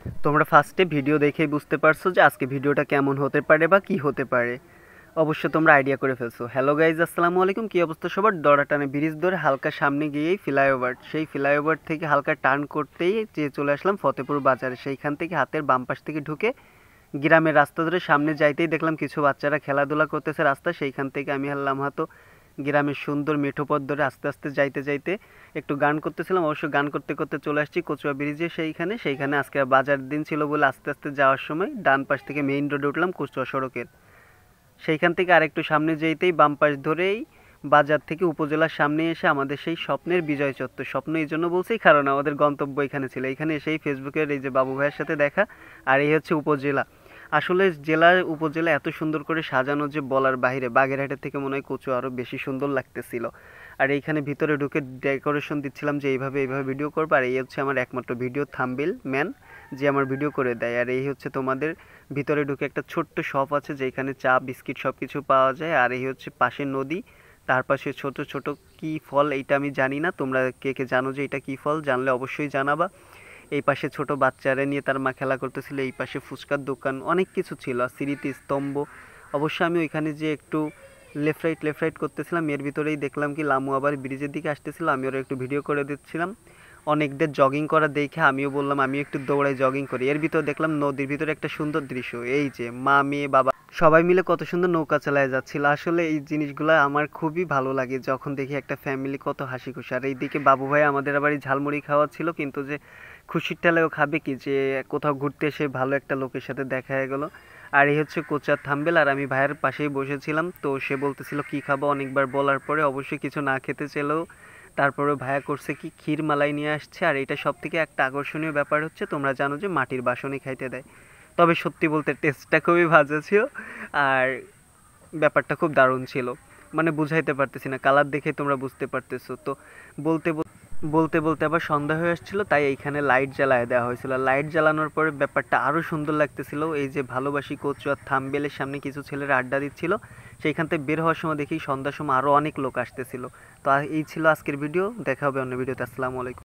তোমরা ফার্স্টে ভিডিও দেখেই বুঝতে পারছো যে আজকে ভিডিওটা কেমন হতে পারে বা কি হতে পারে। অবশ্য তোমরা আইডিয়া করে ফেলছো। হ্যালো গাইজ, আসসালামু আলাইকুম। কি অবস্থা সবার? দড়াটানে ব্রিজ ধরে হালকা সামনে গিয়েই ফ্লাইওভার, সেই ফ্লাইওভার থেকে হালকা টার্ন করতেই যে চলে আসলাম ফতেপুর বাজারে। সেইখান থেকে হাতের বাম পাশ থেকে ঢুকে গ্রামের রাস্তা ধরে সামনে যাইতেই দেখলাম কিছু বাচ্চারা খেলাধুলা করতেছে রাস্তা। সেইখান থেকে আমি হারলাম হাতো গ্রামের সুন্দর মেঠো পথ ধরে আস্তে আস্তে যাইতে যাইতে একটু গান করতেছিলাম। অবশ্য গান করতে করতে চলে আসছি কচুয়া ব্রিজে। সেইখানে আজকে বাজার দিন ছিল বলে আস্তে আস্তে যাওয়ার সময় ডান পাশ থেকে মেইন রোডে উঠলাম কচুয়া সড়কের। সেইখান থেকে আরেকটু সামনে যেতেই বাম পাশ ধরেই বাজার থেকে উপজেলার সামনে এসে আমাদের সেই স্বপ্নের বিজয় চত্বর। স্বপ্ন এই জন্য বলছি কারণ আমাদের গন্তব্য এখানে ছিল। এখানে এসেই ফেসবুকের এই যে বাবু ভাইয়ের সাথে দেখা। আর এই হচ্ছে উপজেলা। আসলে জেলার উপজেলা এত সুন্দর করে সাজানো যে বলার বাইরে। বাগেরহাটের থেকে মনে হয় কচু আরও বেশি সুন্দর লাগতেছিল। আর এইখানে ভিতরে ঢুকে ডেকোরেশন দিচ্ছিলাম যে এইভাবে এইভাবে ভিডিও করবো। আর এই হচ্ছে আমার একমাত্র ভিডিও থাম্বনেইল ম্যান, যে আমার ভিডিও করে দেয়। আর এই হচ্ছে তোমাদের ভিতরে ঢুকে একটা ছোট্ট শপ আছে যেখানে চা বিস্কিট সব কিছু পাওয়া যায়। আর এই হচ্ছে পাশে নদী, তার পাশে ছোট ছোট কি ফল এইটা আমি জানি না। তোমরা কে কে জানো যে এটা কি ফল? জানলে অবশ্যই জানাবা। এই পাশে ছোট বাচ্চারা নিয়ে তার মা খেলা করতেছিল। এই পাশে ফুচকার দোকান, অনেক কিছু ছিল। স্মৃতিস্তম্ভ। অবশ্য আমি ওইখানে যে একটু লেফট রাইট করতেছিলাম, এর ভিতরেই দেখলাম কি লামু আবার ব্রিজের দিকে আসতেছিল। আমি ওরা একটু ভিডিও করে দিচ্ছিলাম। অনেকদের জগিং করা দেখে আমিও বললাম আমিও একটু দৌড়াই জগিং করি। এর ভিতর দেখলাম নদীর ভিতরে একটা সুন্দর দৃশ্য। এই যে মা মেয়ে বাবা সবাই মিলে কত সুন্দর নৌকা চালায় যাচ্ছিল। আসলে এই জিনিসগুলো আমার খুবই ভালো লাগে যখন দেখি একটা ফ্যামিলি কত হাসি খুশি। আর এইদিকে বাবু ভাই আমাদের আবার ঝালমুড়ি খাওয়া ছিল, কিন্তু যে খুশির ঠেলায়ও খাবে কি, যে কোথাও ঘুরতে এসে ভালো একটা লোকের সাথে দেখা হয়ে গেল। আর এই হচ্ছে কোচার থাম্বেল। আর আমি ভাইয়ের পাশেই বসেছিলাম, তো সে বলতেছিল কি খাবো। অনেকবার বলার পরে অবশ্যই কিছু না খেতে চাইলেও তারপরে ভাইয়া করছে কি ক্ষীর মালাই নিয়ে আসছে। আর এটা সব থেকে একটা আকর্ষণীয় ব্যাপার হচ্ছে, তোমরা জানো যে মাটির বাসনে খাইতে দেয়। তবে সত্যি বলতে টেস্টটা খুবই ভালো ছিল। আর ব্যাপারটা খুব দারুণ ছিল। মানে বুঝাইতে পারতেছি না, কালার দেখে তোমরা বুঝতে পারতেছো তো। বলতে বলতে বলতে আবার সন্ধ্যা হয়ে আসছিল, তাই এইখানে লাইট জ্বালায় দেওয়া হয়েছিল। লাইট জ্বালানোর পরে ব্যাপারটা আরও সুন্দর লাগতেছিল। এই যে ভালোবাসি কচু আর থাম্বেলের সামনে কিছু ছেলেরা আড্ডা দিচ্ছিল। সেইখান থেকে বের হওয়ার সময় দেখি সন্ধ্যার সময় আরও অনেক লোক আসতেছিল। তো এই ছিল আজকের ভিডিও। দেখা হবে অন্য ভিডিওতে। আসসালামু আলাইকুম।